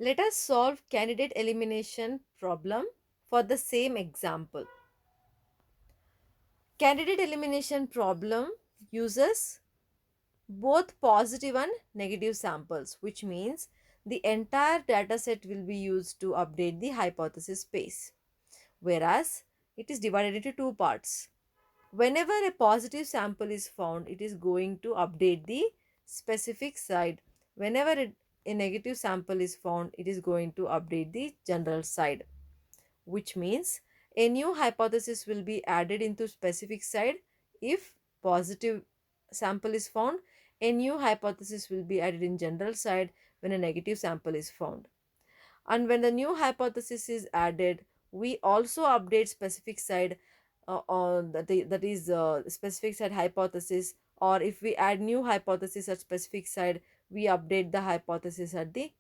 Let us solve candidate elimination problem for the same example. Candidate elimination problem uses both positive and negative samples, which means the entire dataset will be used to update the hypothesis space, whereas it is divided into two parts. Whenever a positive sample is found, it is going to update the specific side. Whenever a negative sample is found, it is going to update the general side, which means a new hypothesis will be added into specific side if positive sample is found. A new hypothesis will be added in general side when a negative sample is found. And when the new hypothesis is added, we also update specific side on that is specific side hypothesis, or if we add new hypothesis at specific side, we update the hypothesis at the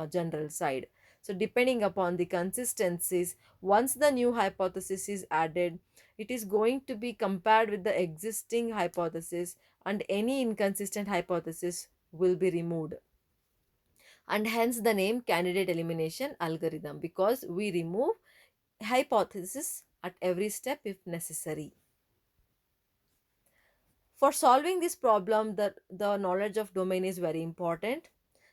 general side. So depending upon the consistencies, once the new hypothesis is added, it is going to be compared with the existing hypothesis, and any inconsistent hypothesis will be removed, and hence the name candidate elimination algorithm, because we remove hypothesis at every step if necessary. For solving this problem, the knowledge of domain is very important.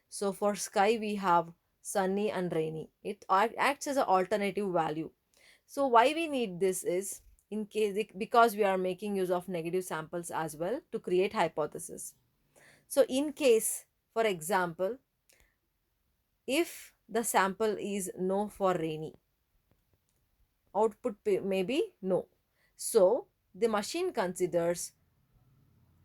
So for sky, we have sunny and rainy. It acts as an alternative value. So why we need this is in case, because we are making use of negative samples as well to create hypothesis. So in case, for example, if the sample is no for rainy, output may be no. So the machine considers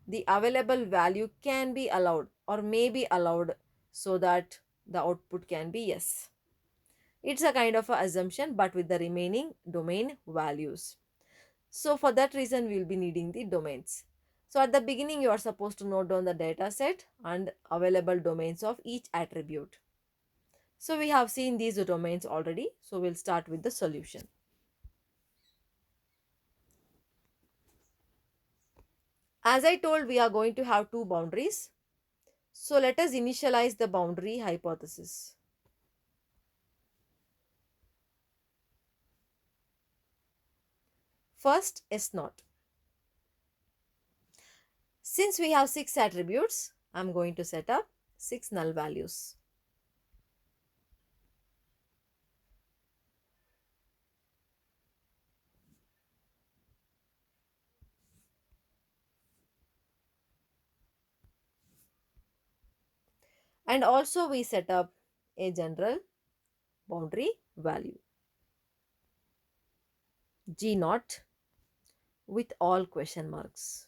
the available value can be allowed or may be allowed, so that the output can be yes. It's a kind of a assumption but with the remaining domain values. So for that reason we will be needing the domains. So at the beginning you are supposed to note down the data set and available domains of each attribute. So we have seen these domains already. So we'll start with the solution. As I told, we are going to have two boundaries. So let us initialize the boundary hypothesis. First, S naught. Since we have 6 attributes, I am going to set up 6 null values. And also we set up a general boundary value G naught with all question marks.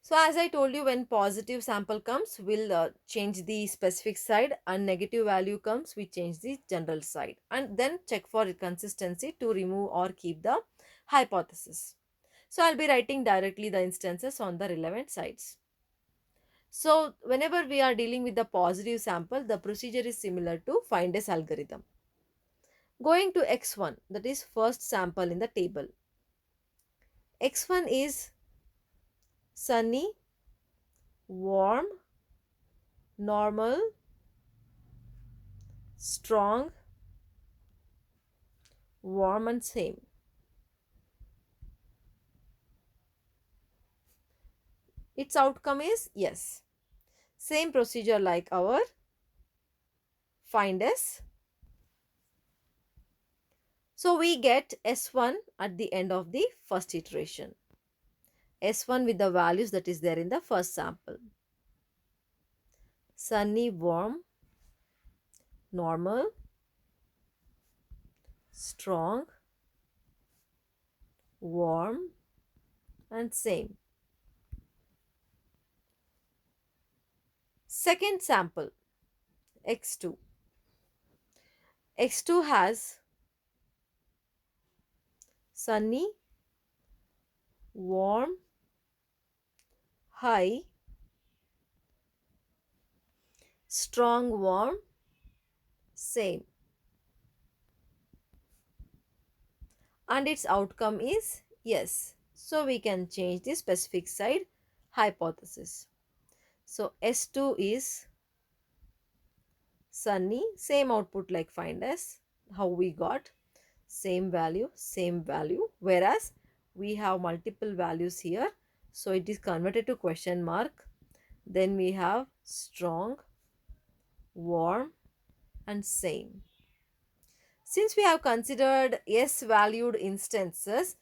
So as I told you, when positive sample comes, we'll change the specific side, and negative value comes, we change the general side, and then check for consistency to remove or keep the hypothesis. So I'll be writing directly the instances on the relevant sides. So whenever we are dealing with the positive sample, the procedure is similar to find S algorithm. Going to x1, that is first sample in the table. X1 is sunny, warm, normal, strong, warm and same. Its outcome is yes. Same procedure like our find S. So we get S1 at the end of the first iteration. S1 with the values that is there in the first sample. Sunny, warm, normal, strong, warm and same. Second sample, X2. X2 has sunny, warm, high, strong, warm, same. And its outcome is yes. So we can change the specific side hypothesis. So S2 is sunny, same output like find S, how we got same value, whereas we have multiple values here. So it is converted to question mark. Then we have strong, warm, and same. Since we have considered S valued instances,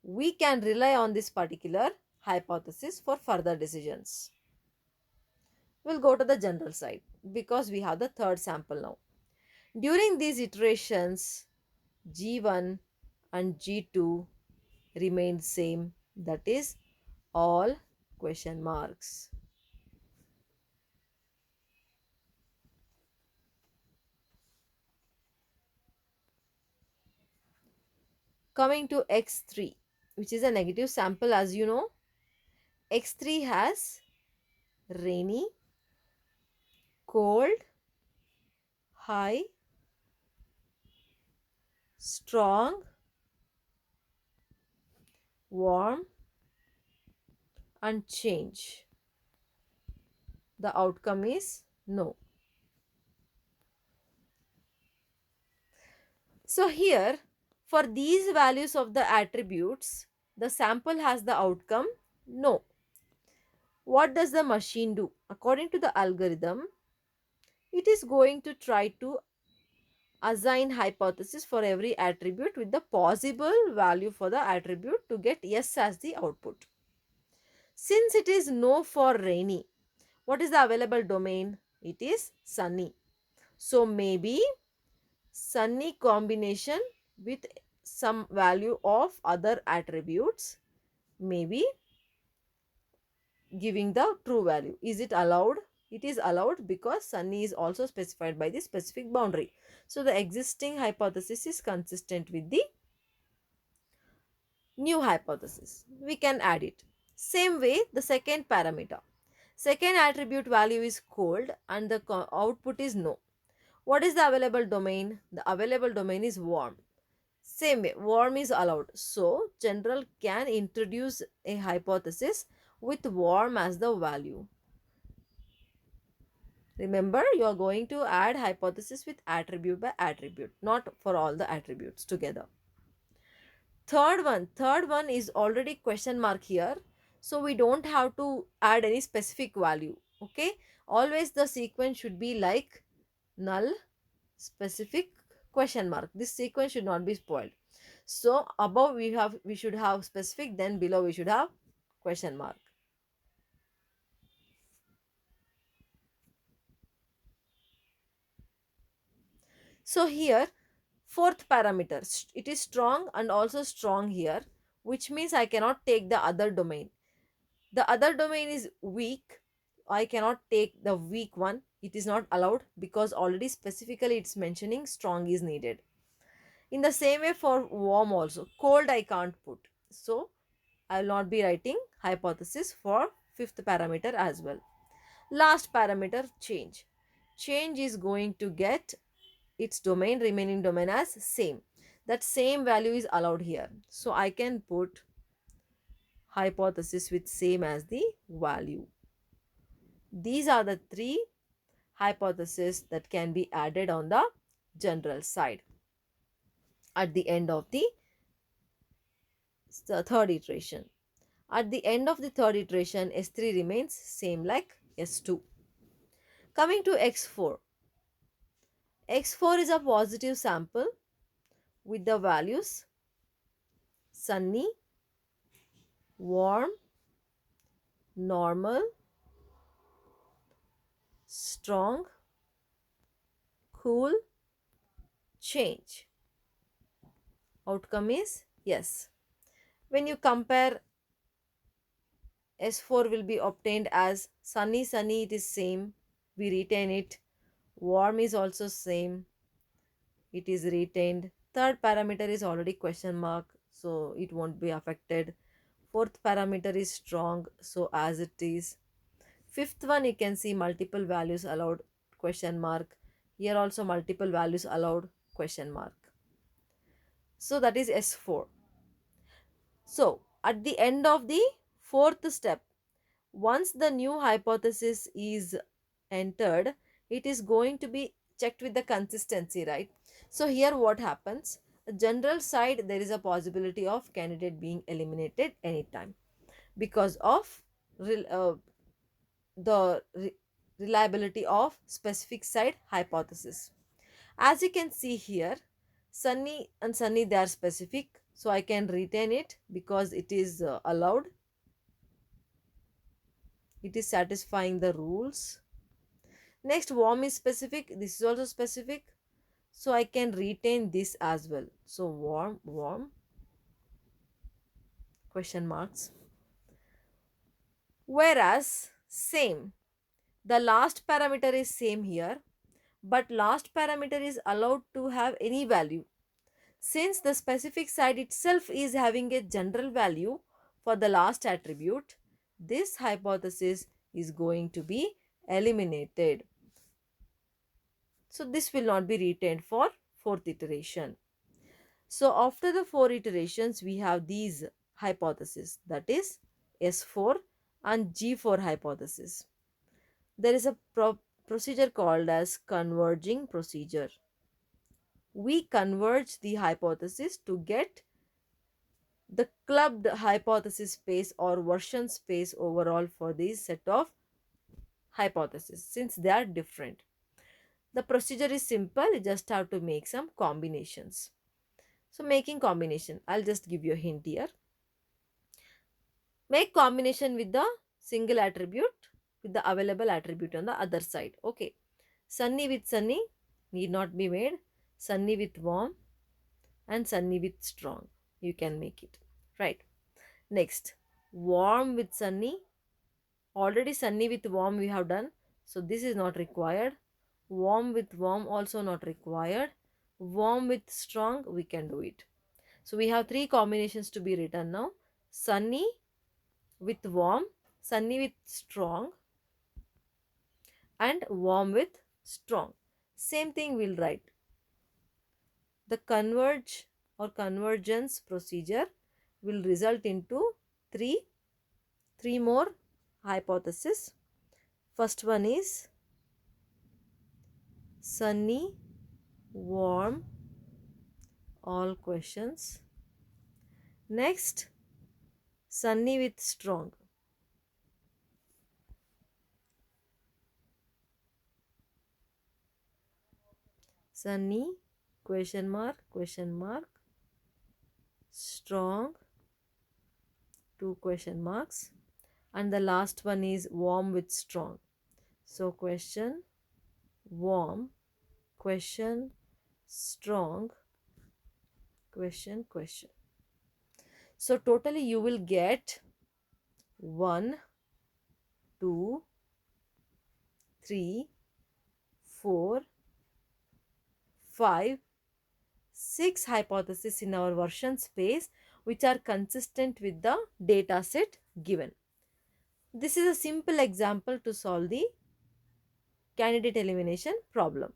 we can rely on this particular hypothesis for further decisions. We'll go to the general side because we have the third sample now. During these iterations, G1 and G2 remained same, that is all question marks. Coming to X3, which is a negative sample, as you know, X3 has rainy, cold, high, strong, warm, and change. The outcome is no. So here, for these values of the attributes, the sample has the outcome no. What does the machine do? According to the algorithm, it is going to try to assign hypothesis for every attribute with the possible value for the attribute to get yes as the output. Since it is no for rainy, what is the available domain? It is sunny. So maybe sunny combination with some value of other attributes, maybe giving the true value. Is it allowed? It is allowed because sunny is also specified by the specific boundary. So the existing hypothesis is consistent with the new hypothesis. We can add it. Same way, the second parameter. Second attribute value is cold and the output is no. What is the available domain? The available domain is warm. Same way, warm is allowed. So, general can introduce a hypothesis with warm as the value. Remember, you are going to add hypothesis with attribute by attribute, not for all the attributes together. Third one is already question mark here. So, we don't have to add any specific value. Okay, always the sequence should be like null, specific, question mark. This sequence should not be spoiled. So above we should have specific, then below we should have question mark. So here fourth parameter, it is strong and also strong here, which means I cannot take the other domain. The other domain is weak. I cannot take the weak one. It is not allowed because already specifically it's mentioning strong is needed. In the same way for warm also, cold I can't put. So I will not be writing hypothesis for fifth parameter as well. Last parameter, change. Change is going to get its domain, remaining domain as same. That same value is allowed here. So I can put hypothesis with same as the value. These are the three hypotheses that can be added on the general side at the end of the third iteration. At the end of the third iteration, S3 remains same like S2. Coming to X4. X4 is a positive sample with the values sunny, warm, normal, strong, cool, change. Outcome is yes. When you compare, S4 will be obtained as sunny, sunny, it is same. We retain it. Warm is also same. It is retained. Third parameter is already question mark, so it won't be affected. Fourth parameter is strong, so as it is. Fifth one, you can see multiple values allowed, question mark. Here also multiple values allowed, question mark. So that is S4. So At the end of the fourth step, once the new hypothesis is entered, it is going to be checked with the consistency, right? So here what happens, a general side, there is a possibility of candidate being eliminated anytime because of rel- uh, the reliability of specific side hypothesis. As you can see here, Sunny and Sunny, they are specific, so I can retain it because it is allowed, it is satisfying the rules. Next, warm is specific, this is also specific, so I can retain this as well. So warm, warm, question marks. Whereas same, the last parameter is same here, but last parameter is allowed to have any value. Since the specific side itself is having a general value for the last attribute, this hypothesis is going to be eliminated. So this will not be retained for fourth iteration. So after the four iterations, we have these hypotheses, that is S4 and G4 hypothesis. There is a procedure called as converging procedure. We converge the hypothesis to get the clubbed hypothesis space or version space overall for this set of hypotheses, since they are different. The procedure is simple, you just have to make some combinations. So making combination, I'll just give you a hint here. Make combination with the single attribute with the available attribute on the other side. Okay. Sunny with sunny need not be made. Sunny with warm and sunny with strong. You can make it. Right. Next, warm with sunny. Already sunny with warm we have done. So this is not required. Warm with warm also not required. Warm with strong, we can do it. So we have three combinations to be written now. Sunny with warm, sunny with strong, and warm with strong. Same thing we'll write. The converge or convergence procedure will result into three more hypotheses. First one is sunny, warm, all questions. Next, sunny with strong. Sunny, question mark, strong, two question marks, and the last one is warm with strong. So question, warm, question, strong, question. So totally you will get 1, 2, 3, 4, 5, 6 hypotheses in our version space which are consistent with the data set given. This is a simple example to solve the candidate elimination problem.